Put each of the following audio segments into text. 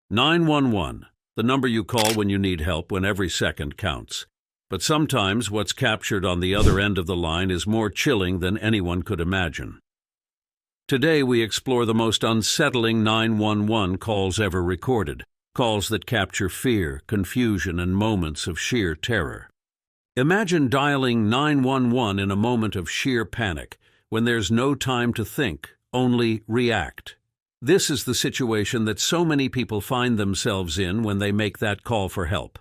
911, the number you call when you need help when every second counts. But sometimes what's captured on the other end of the line is more chilling than anyone could imagine. Today we explore the most unsettling 911 calls ever recorded, calls that capture fear, confusion, and moments of sheer terror. Imagine dialing 911 in a moment of sheer panic, when there's no time to think, only react. This is the situation that so many people find themselves in when they make that call for help.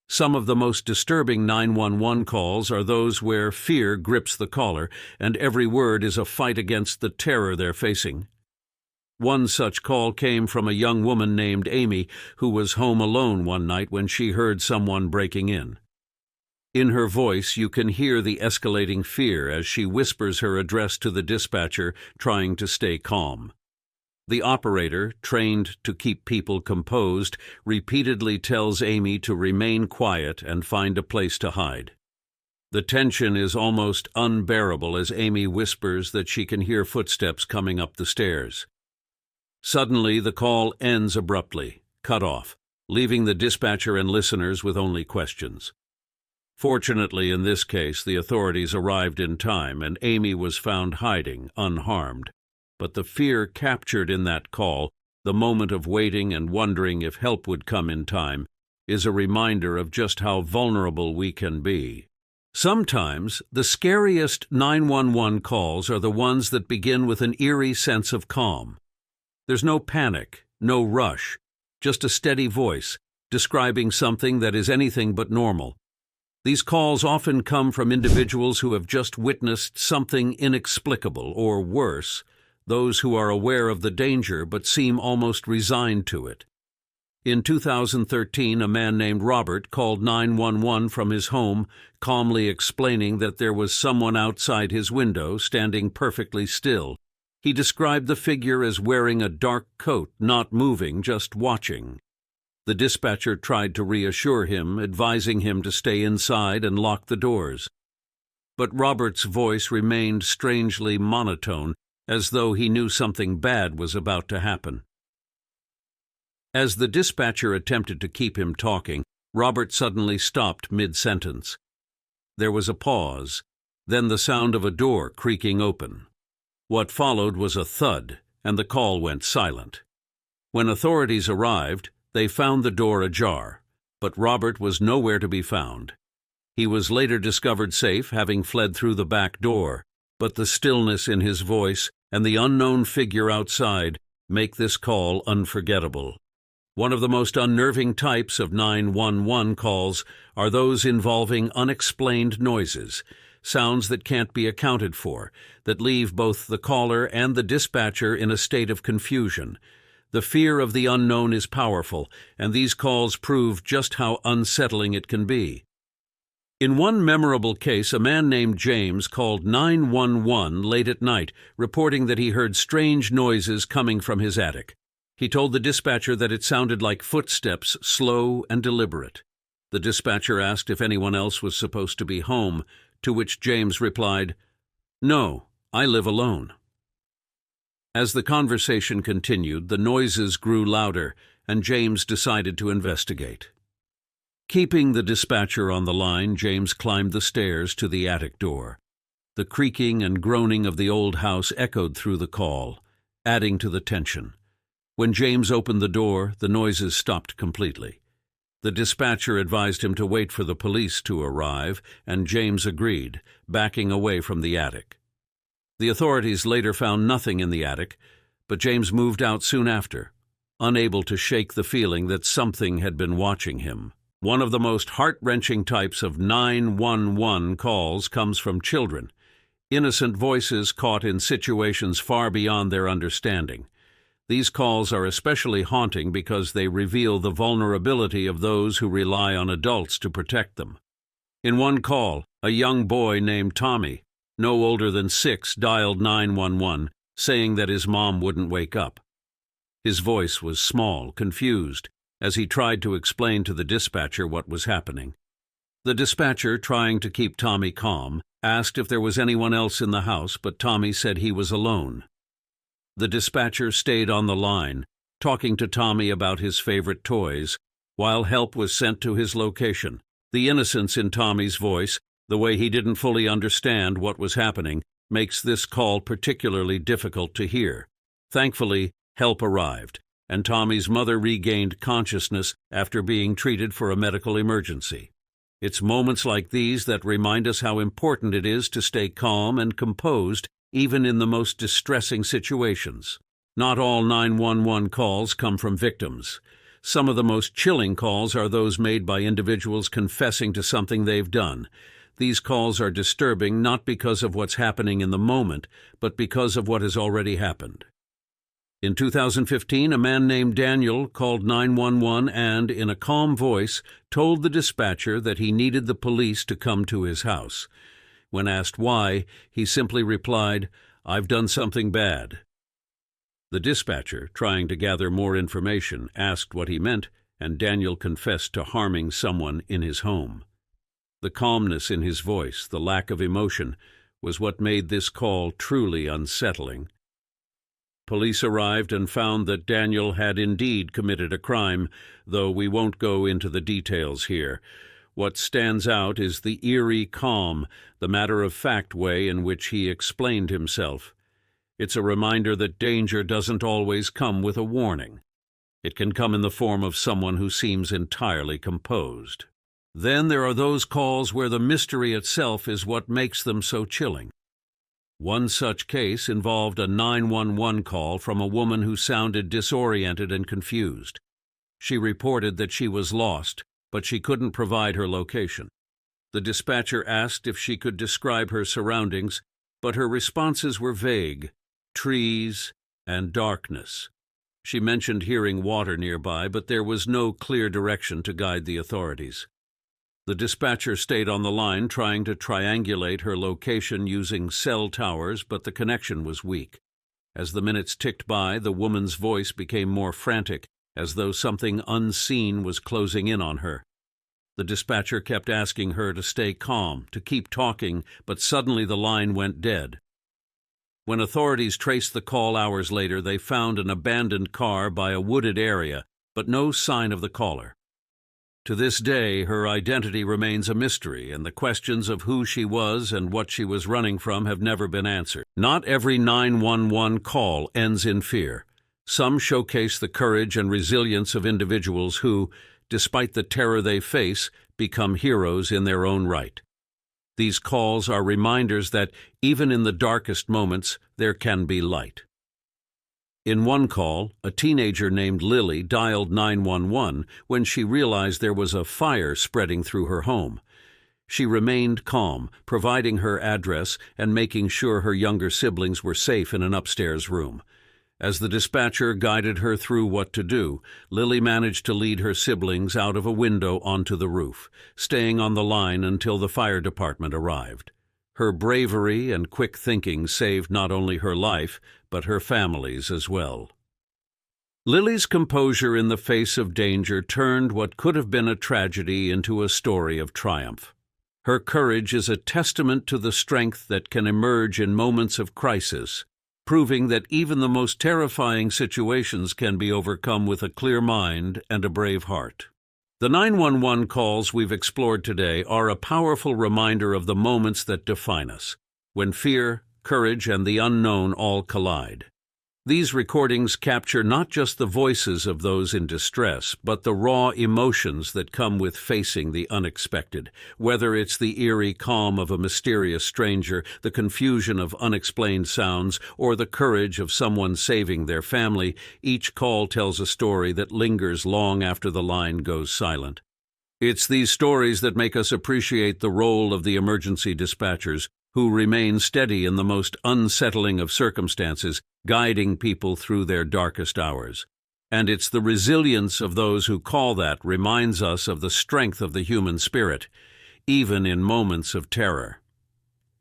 Some of the most disturbing 911 calls are those where fear grips the caller and every word is a fight against the terror they're facing. One such call came from a young woman named Amy who was home alone one night when she heard someone breaking in. In her voice, you can hear the escalating fear as she whispers her address to the dispatcher, trying to stay calm. The operator, trained to keep people composed, repeatedly tells Amy to remain quiet and find a place to hide. The tension is almost unbearable as Amy whispers that she can hear footsteps coming up the stairs. Suddenly, the call ends abruptly, cut off, leaving the dispatcher and listeners with only questions. Fortunately, in this case, the authorities arrived in time and Amy was found hiding, unharmed. But the fear captured in that call, the moment of waiting and wondering if help would come in time, is a reminder of just how vulnerable we can be. Sometimes, the scariest 911 calls are the ones that begin with an eerie sense of calm. There's no panic, no rush, just a steady voice, describing something that is anything but normal. These calls often come from individuals who have just witnessed something inexplicable, or worse, those who are aware of the danger but seem almost resigned to it. In 2013, a man named Robert called 911 from his home, calmly explaining that there was someone outside his window, standing perfectly still. He described the figure as wearing a dark coat, not moving, just watching. The dispatcher tried to reassure him, advising him to stay inside and lock the doors. But Robert's voice remained strangely monotone, as though he knew something bad was about to happen. As the dispatcher attempted to keep him talking, Robert suddenly stopped mid-sentence. There was a pause, then the sound of a door creaking open. What followed was a thud, and the call went silent. When authorities arrived, they found the door ajar, but Robert was nowhere to be found. He was later discovered safe, having fled through the back door, but the stillness in his voice and the unknown figure outside make this call unforgettable. One of the most unnerving types of 911 calls are those involving unexplained noises, sounds that can't be accounted for, that leave both the caller and the dispatcher in a state of confusion. The fear of the unknown is powerful, and these calls prove just how unsettling it can be. In one memorable case, a man named James called 911 late at night, reporting that he heard strange noises coming from his attic. He told the dispatcher that it sounded like footsteps, slow and deliberate. The dispatcher asked if anyone else was supposed to be home, to which James replied, "No, I live alone." As the conversation continued, the noises grew louder, and James decided to investigate. Keeping the dispatcher on the line, James climbed the stairs to the attic door. The creaking and groaning of the old house echoed through the call, adding to the tension. When James opened the door, the noises stopped completely. The dispatcher advised him to wait for the police to arrive, and James agreed, backing away from the attic. The authorities later found nothing in the attic, but James moved out soon after, unable to shake the feeling that something had been watching him. One of the most heart-wrenching types of 911 calls comes from children, innocent voices caught in situations far beyond their understanding. These calls are especially haunting because they reveal the vulnerability of those who rely on adults to protect them. In one call, a young boy named Tommy, no older than 6, dialed 911, saying that his mom wouldn't wake up. His voice was small, confused, as he tried to explain to the dispatcher what was happening. The dispatcher, trying to keep Tommy calm, asked if there was anyone else in the house, but Tommy said he was alone. The dispatcher stayed on the line, talking to Tommy about his favorite toys, while help was sent to his location. The innocence in Tommy's voice, the way he didn't fully understand what was happening, makes this call particularly difficult to hear. Thankfully, help arrived, and Tommy's mother regained consciousness after being treated for a medical emergency. It's moments like these that remind us how important it is to stay calm and composed even in the most distressing situations. Not all 911 calls come from victims. Some of the most chilling calls are those made by individuals confessing to something they've done. These calls are disturbing not because of what's happening in the moment, but because of what has already happened. In 2015, a man named Daniel called 911 and, in a calm voice, told the dispatcher that he needed the police to come to his house. When asked why, he simply replied, "I've done something bad." The dispatcher, trying to gather more information, asked what he meant, and Daniel confessed to harming someone in his home. The calmness in his voice, the lack of emotion, was what made this call truly unsettling. Police arrived and found that Daniel had indeed committed a crime, though we won't go into the details here. What stands out is the eerie calm, the matter-of-fact way in which he explained himself. It's a reminder that danger doesn't always come with a warning. It can come in the form of someone who seems entirely composed. Then there are those calls where the mystery itself is what makes them so chilling. One such case involved a 911 call from a woman who sounded disoriented and confused. She reported that she was lost, but she couldn't provide her location. The dispatcher asked if she could describe her surroundings, but her responses were vague: trees and darkness. She mentioned hearing water nearby, but there was no clear direction to guide the authorities. The dispatcher stayed on the line trying to triangulate her location using cell towers, but the connection was weak. As the minutes ticked by, the woman's voice became more frantic, as though something unseen was closing in on her. The dispatcher kept asking her to stay calm, to keep talking, but suddenly the line went dead. When authorities traced the call hours later, they found an abandoned car by a wooded area, but no sign of the caller. To this day, her identity remains a mystery, and the questions of who she was and what she was running from have never been answered. Not every 911 call ends in fear. Some showcase the courage and resilience of individuals who, despite the terror they face, become heroes in their own right. These calls are reminders that, even in the darkest moments, there can be light. In one call, a teenager named Lily dialed 911 when she realized there was a fire spreading through her home. She remained calm, providing her address and making sure her younger siblings were safe in an upstairs room. As the dispatcher guided her through what to do, Lily managed to lead her siblings out of a window onto the roof, staying on the line until the fire department arrived. Her bravery and quick thinking saved not only her life, but her family's as well. Lily's composure in the face of danger turned what could have been a tragedy into a story of triumph. Her courage is a testament to the strength that can emerge in moments of crisis, proving that even the most terrifying situations can be overcome with a clear mind and a brave heart. The 911 calls we've explored today are a powerful reminder of the moments that define us, when fear, courage, and the unknown all collide. These recordings capture not just the voices of those in distress, but the raw emotions that come with facing the unexpected. Whether it's the eerie calm of a mysterious stranger, the confusion of unexplained sounds, or the courage of someone saving their family, each call tells a story that lingers long after the line goes silent. It's these stories that make us appreciate the role of the emergency dispatchers, who remain steady in the most unsettling of circumstances, guiding people through their darkest hours. And it's the resilience of those who call that reminds us of the strength of the human spirit, even in moments of terror.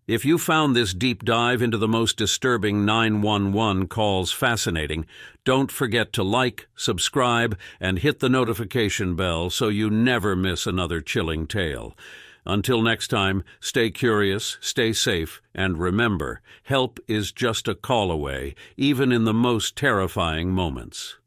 If you found this deep dive into the most disturbing 911 calls fascinating, don't forget to like, subscribe, and hit the notification bell so you never miss another chilling tale. Until next time, stay curious, stay safe, and remember, help is just a call away, even in the most terrifying moments.